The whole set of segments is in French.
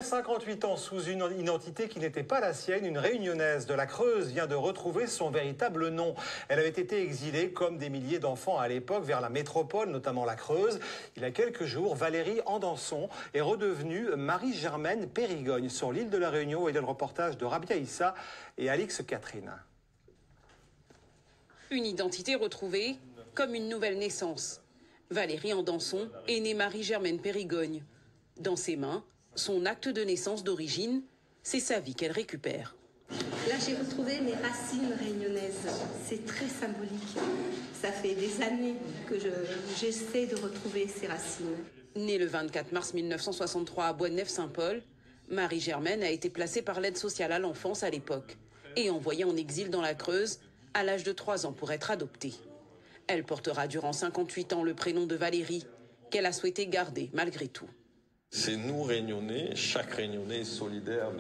58 ans sous une identité qui n'était pas la sienne, une réunionnaise de la Creuse vient de retrouver son véritable nom. Elle avait été exilée, comme des milliers d'enfants à l'époque, vers la métropole, notamment la Creuse. Il y a quelques jours, Valérie Andanson est redevenue Marie-Germaine Périgogne sur l'île de la Réunion. Et le reportage de Rabia Issa et Alix Catherine. Une identité retrouvée comme une nouvelle naissance. Valérie Andanson est née Marie-Germaine Périgogne. Dans ses mains, son acte de naissance d'origine, c'est sa vie qu'elle récupère. Là, j'ai retrouvé mes racines réunionnaises. C'est très symbolique. Ça fait des années que j'essaie de retrouver ces racines. Née le 24 mars 1963 à Boisneuf-Saint-Paul, Marie-Germaine a été placée par l'aide sociale à l'enfance à l'époque et envoyée en exil dans la Creuse à l'âge de 3 ans pour être adoptée. Elle portera durant 58 ans le prénom de Valérie, qu'elle a souhaité garder malgré tout. C'est nous, Réunionnais, chaque Réunionnais est solidaire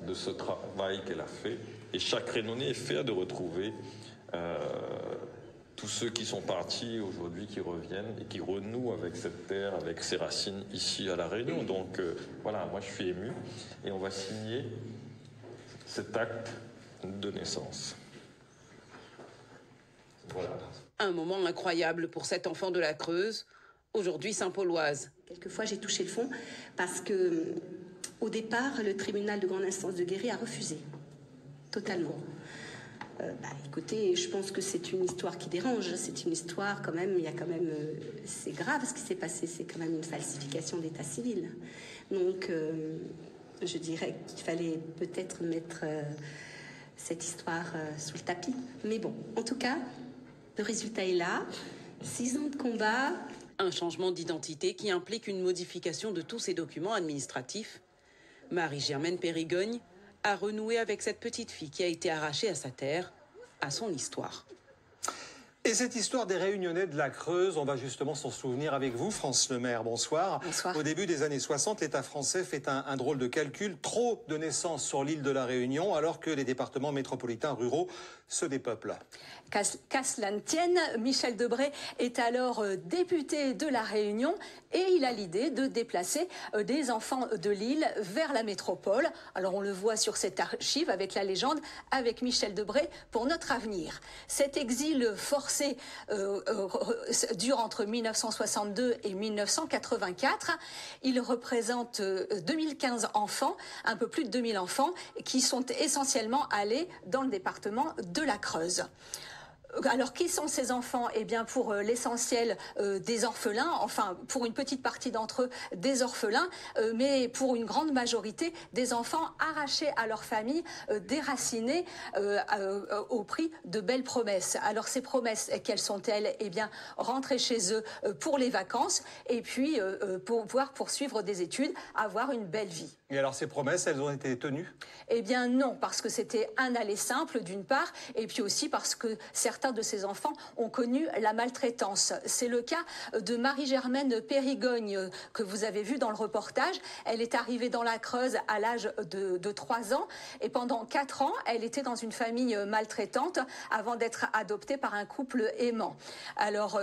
de ce travail qu'elle a fait. Et chaque Réunionnais est fier de retrouver tous ceux qui sont partis aujourd'hui, qui reviennent et qui renouent avec cette terre, avec ses racines ici à La Réunion. Donc voilà, moi je suis ému et on va signer cet acte de naissance. Voilà. Un moment incroyable pour cet enfant de la Creuse, aujourd'hui Saint-Pauloise. Quelquefois, j'ai touché le fond parce que, au départ, le tribunal de grande instance de Guéry a refusé, totalement. Écoutez, je pense que c'est une histoire qui dérange. C'est une histoire quand même. Il y a quand même, c'est grave ce qui s'est passé. C'est quand même une falsification d'état civil. Donc, je dirais qu'il fallait peut-être mettre cette histoire sous le tapis. Mais bon, en tout cas, le résultat est là. 6 ans de combat. Un changement d'identité qui implique une modification de tous ses documents administratifs. Marie-Germaine Périgogne a renoué avec cette petite fille qui a été arrachée à sa terre, à son histoire. Et cette histoire des Réunionnais de la Creuse, on va justement s'en souvenir avec vous, France Lemaire. Bonsoir. Bonsoir. Au début des années 60, l'État français fait un drôle de calcul. Trop de naissances sur l'île de la Réunion, alors que les départements métropolitains ruraux se dépeuplent. Qu'à cela ne tienne, Michel Debré est alors député de la Réunion et il a l'idée de déplacer des enfants de l'île vers la métropole. Alors on le voit sur cette archive avec la légende « Avec Michel Debré pour notre avenir ». Cet exil forcé dure entre 1962 et 1984. Il représente 2015 enfants, un peu plus de 2000 enfants, qui sont essentiellement allés dans le département de la Creuse. Alors, qui sont ces enfants? Eh bien, pour l'essentiel, des orphelins, enfin, pour une petite partie d'entre eux, des orphelins, mais pour une grande majorité, des enfants arrachés à leur famille, déracinés au prix de belles promesses. Alors, ces promesses, quelles sont-elles? Eh bien, rentrer chez eux pour les vacances et puis pour pouvoir poursuivre des études, avoir une belle vie. Et alors, ces promesses, elles ont été tenues? Eh bien, non, parce que c'était un aller simple, d'une part, et puis aussi parce que certains de ces enfants ont connu la maltraitance. C'est le cas de Marie-Germaine Périgogne que vous avez vu dans le reportage. Elle est arrivée dans la Creuse à l'âge de 3 ans et pendant 4 ans, elle était dans une famille maltraitante avant d'être adoptée par un couple aimant. Alors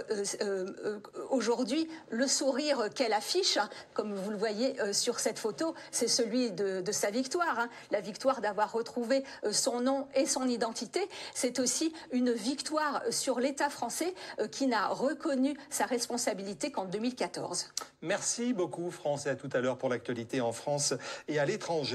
aujourd'hui, le sourire qu'elle affiche, comme vous le voyez sur cette photo, c'est celui de sa victoire, la victoire d'avoir retrouvé son nom et son identité. C'est aussi une victoire sur l'État français qui n'a reconnu sa responsabilité qu'en 2014. Merci beaucoup, France, et à tout à l'heure pour l'actualité en France et à l'étranger.